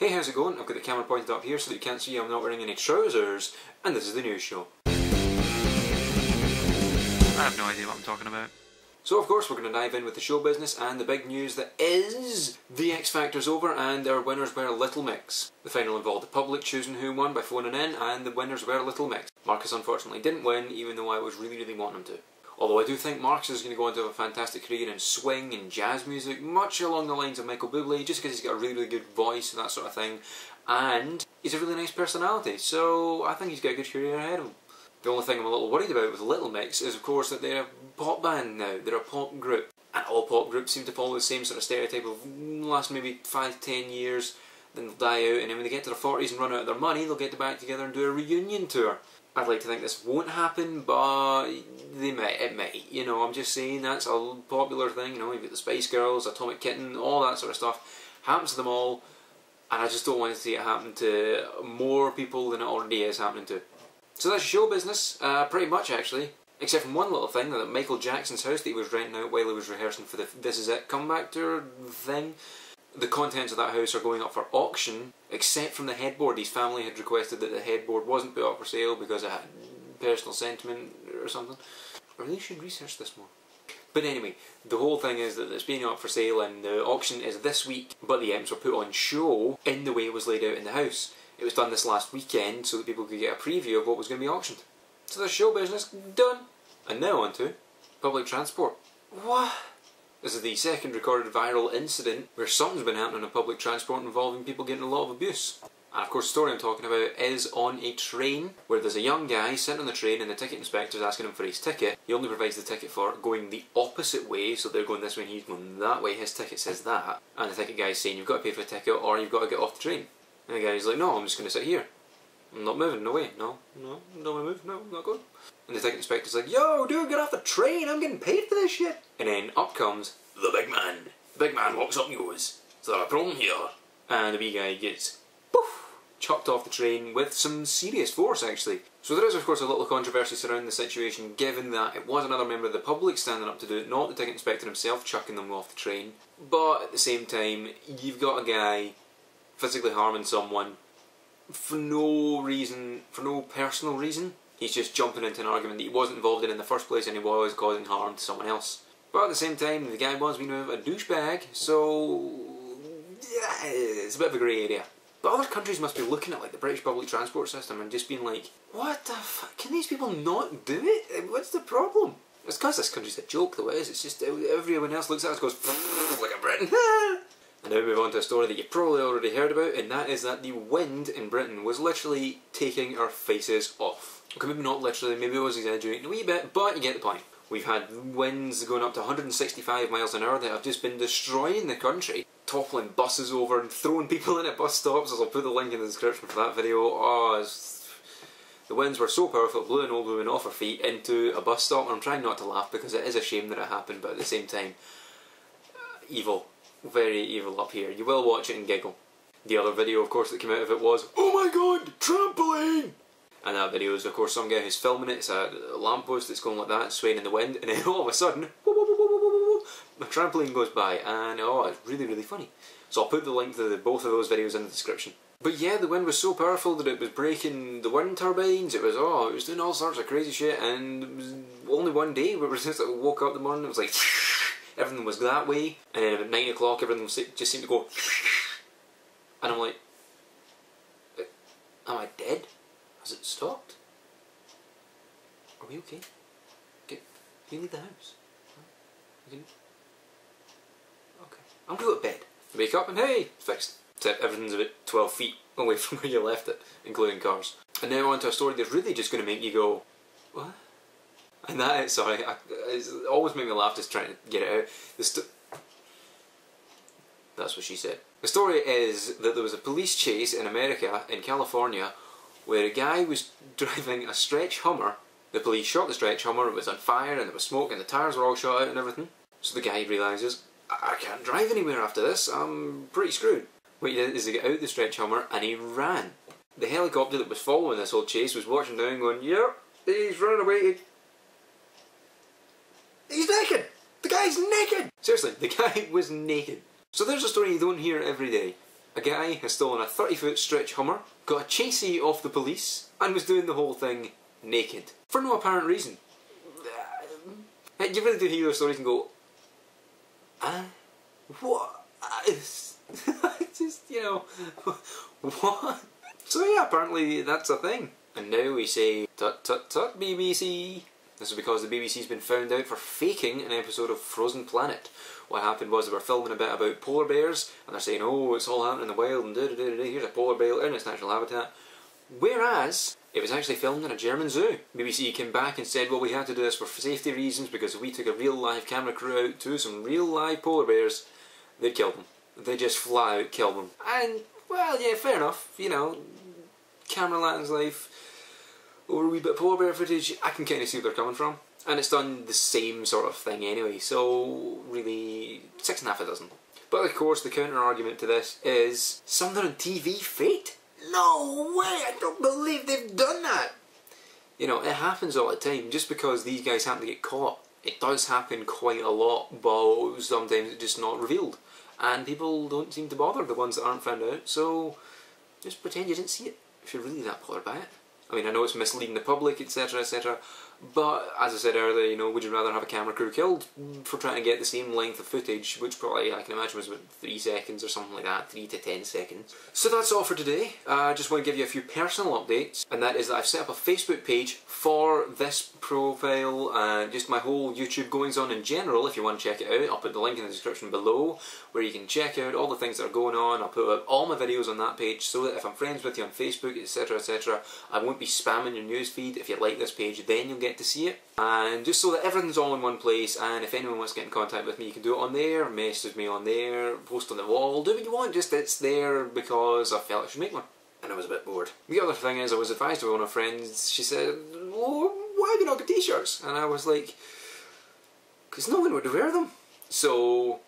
Hey, how's it going? I've got the camera pointed up here so that you can't see I'm not wearing any trousers, and this is the news show. I have no idea what I'm talking about. So of course we're going to dive in with the show business and the big news that is the X Factor's over and our winners were a Little Mix. The final involved the public choosing who won by phoning in and the winners were a Little Mix. Marcus unfortunately didn't win, even though I was really wanting him to. Although I do think Marcus is going to go on to have a fantastic career in swing and jazz music, much along the lines of Michael Bublé, just because he's got a really good voice and that sort of thing. And he's a really nice personality, so I think he's got a good career ahead of him. The only thing I'm a little worried about with Little Mix is of course that they're a pop band now, they're a pop group. And all pop groups seem to follow the same sort of stereotype of last maybe 5-10 years, then they'll die out, and then when they get to their 40s and run out of their money, they'll get back together and do a reunion tour. I'd like to think this won't happen, but it might. You know, I'm just saying that's a popular thing. You know, you've got the Spice Girls, Atomic Kitten, all that sort of stuff. Happens to them all, and I just don't want to see it happen to more people than it already is happening to. So that's show business, pretty much actually. Except from one little thing, that Michael Jackson's house that he was renting out while he was rehearsing for the This Is It comeback tour thing. The contents of that house are going up for auction, except from the headboard. His family had requested that the headboard wasn't put up for sale because it had personal sentiment or something. I really should research this more. But anyway, the whole thing is that it's being up for sale and the auction is this week, but the M's were put on show in the way it was laid out in the house. It was done this last weekend so that people could get a preview of what was going to be auctioned. So the show business, done. And now on to public transport. What? This is the second recorded viral incident where something's been happening on public transport involving people getting a lot of abuse. And of course the story I'm talking about is on a train where there's a young guy sitting on the train and the ticket inspector's asking him for his ticket. He only provides the ticket for going the opposite way, so they're going this way and he's going that way. His ticket says that. And the ticket guy's saying you've got to pay for the ticket or you've got to get off the train. And the guy's like, no, I'm just going to sit here. I'm not moving, no way, no, don't want to move, no, I'm not going. And the ticket inspector's like, yo dude, get off the train, I'm getting paid for this shit. And then up comes the big man. The big man walks up and goes, is there a problem here? And the wee guy gets, poof, chucked off the train with some serious force actually. So there is of course a little controversy surrounding the situation given that it was another member of the public standing up to do it, not the ticket inspector himself chucking them off the train. But at the same time, you've got a guy physically harming someone for no reason, for no personal reason. He's just jumping into an argument that he wasn't involved in the first place and he was causing harm to someone else. But at the same time, the guy was being a douchebag, so yeah, it's a bit of a grey area. But other countries must be looking at like the British public transport system and just being like, what the fuck, can these people not do it? What's the problem? It's because this country's a joke though, it is. It's just everyone else looks at us and goes, like a Britain. And now we move on to a story that you probably already heard about, and that is that the wind in Britain was literally taking our faces off. Okay, maybe not literally, maybe I was exaggerating a wee bit, but you get the point. We've had winds going up to 165 miles an hour that have just been destroying the country, toppling buses over and throwing people in at bus stops, as I'll put the link in the description for that video. Oh, the winds were so powerful it blew an old woman off her feet into a bus stop, and I'm trying not to laugh because it is a shame that it happened, but at the same time, evil. Very evil up here. You will watch it and giggle. The other video of course that came out of it was, oh my god, trampoline! And that video is of course some guy who's filming it. It's a lamppost that's going like that, swaying in the wind, and then all of a sudden, the trampoline goes by, and oh, it's really funny. So I'll put the link to both of those videos in the description. But yeah, the wind was so powerful that it was breaking the wind turbines, it was doing all sorts of crazy shit, and it was only one day where we just like, woke up in the morning, it was like, everything was that way, and then about 9 o'clock everything just seemed to go, and I'm like, am I dead? Has it stopped? Are we okay? Can you leave the house? Okay. I'm going to go to bed. Wake up and hey, it's fixed. Except everything's about 12 feet away from where you left it, including cars. And now on to a story that's really just going to make you go, what? And that is, sorry, it's always made me laugh just trying to get it out. That's what she said. The story is that there was a police chase in America, in California, where a guy was driving a stretch Hummer. The police shot the stretch Hummer, it was on fire and there was smoke and the tyres were all shot out and everything. So the guy realises, I can't drive anywhere after this, I'm pretty screwed. What he did is he got out the stretch Hummer and he ran. The helicopter that was following this whole chase was watching down going, yep, he's running away. He's naked! The guy's naked! Seriously, the guy was naked. So there's a story you don't hear every day. A guy has stolen a 30-foot stretch Hummer, got a chasey off the police, and was doing the whole thing naked. For no apparent reason. You really do hear those stories and go, what? Just, you know, what? So yeah, apparently that's a thing. And now we say, tut tut tut BBC. This is because the BBC's been found out for faking an episode of Frozen Planet. What happened was they were filming a bit about polar bears, and they're saying, oh, it's all happening in the wild, and here's a polar bear in its natural habitat. Whereas, it was actually filmed in a German zoo. BBC came back and said, well, we had to do this for safety reasons, because if we took a real live camera crew out to some real live polar bears, they'd kill them. They'd just flat out kill them. And, well, yeah, fair enough, you know, camera lens life, over a wee bit of polar bear footage, I can kind of see where they're coming from. And it's done the same sort of thing anyway, so really 6 1/2 dozen. But of course the counter argument to this is, something on TV faked? No way, I don't believe they've done that! You know, it happens all the time. Just because these guys happen to get caught, it does happen quite a lot, but sometimes it's just not revealed. And people don't seem to bother, the ones that aren't found out, so just pretend you didn't see it, if you're really that bothered by it. I mean, I know it's misleading the public, etc, etc, but as I said earlier, you know, would you rather have a camera crew killed for trying to get the same length of footage, which probably, I can imagine, was about 3 seconds or something like that, 3 to 10 seconds. So that's all for today. I just want to give you a few personal updates, and that is that I've set up a Facebook page for this profile, and just my whole YouTube goings on in general. If you want to check it out, I'll put the link in the description below, where you can check out all the things that are going on. I'll put up all my videos on that page, so that if I'm friends with you on Facebook, etc, etc, I won't be spamming your newsfeed. If you like this page, then you'll get to see it. And just so that everything's all in one place, and if anyone wants to get in contact with me, you can do it on there, message me on there, post on the wall, do what you want, just it's there because I felt I should make one. And I was a bit bored. The other thing is, I was advised by one of my friends, she said, well, why have you not got t-shirts? And I was like, because no one would wear them. So,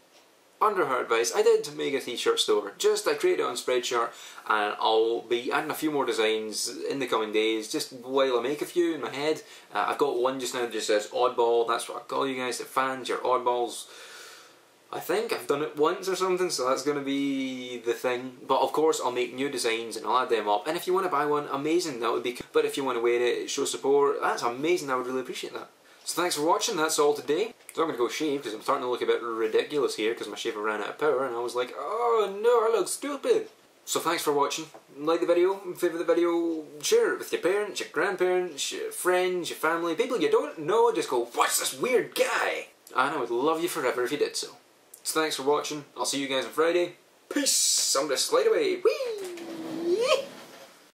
under her advice, I did make a t-shirt store. I created it on Spreadshirt, and I'll be adding a few more designs in the coming days, just while I make a few in my head. I've got one just now that just says Oddball. That's what I call you guys, the fans, your oddballs. I think I've done it once or something, so that's going to be the thing. But of course, I'll make new designs and I'll add them up. And if you want to buy one, amazing, that would be cool. But if you want to wear it, show support, that's amazing, I would really appreciate that. So thanks for watching, that's all today. So I'm going to go shave because I'm starting to look a bit ridiculous here because my shaver ran out of power, and I was like, oh no, I look stupid. So thanks for watching. Like the video, favourite the video, share it with your parents, your grandparents, your friends, your family, people you don't know, just go, what's this weird guy? And I would love you forever if you did so. So thanks for watching, I'll see you guys on Friday. Peace! I'm going to slide away. Whee!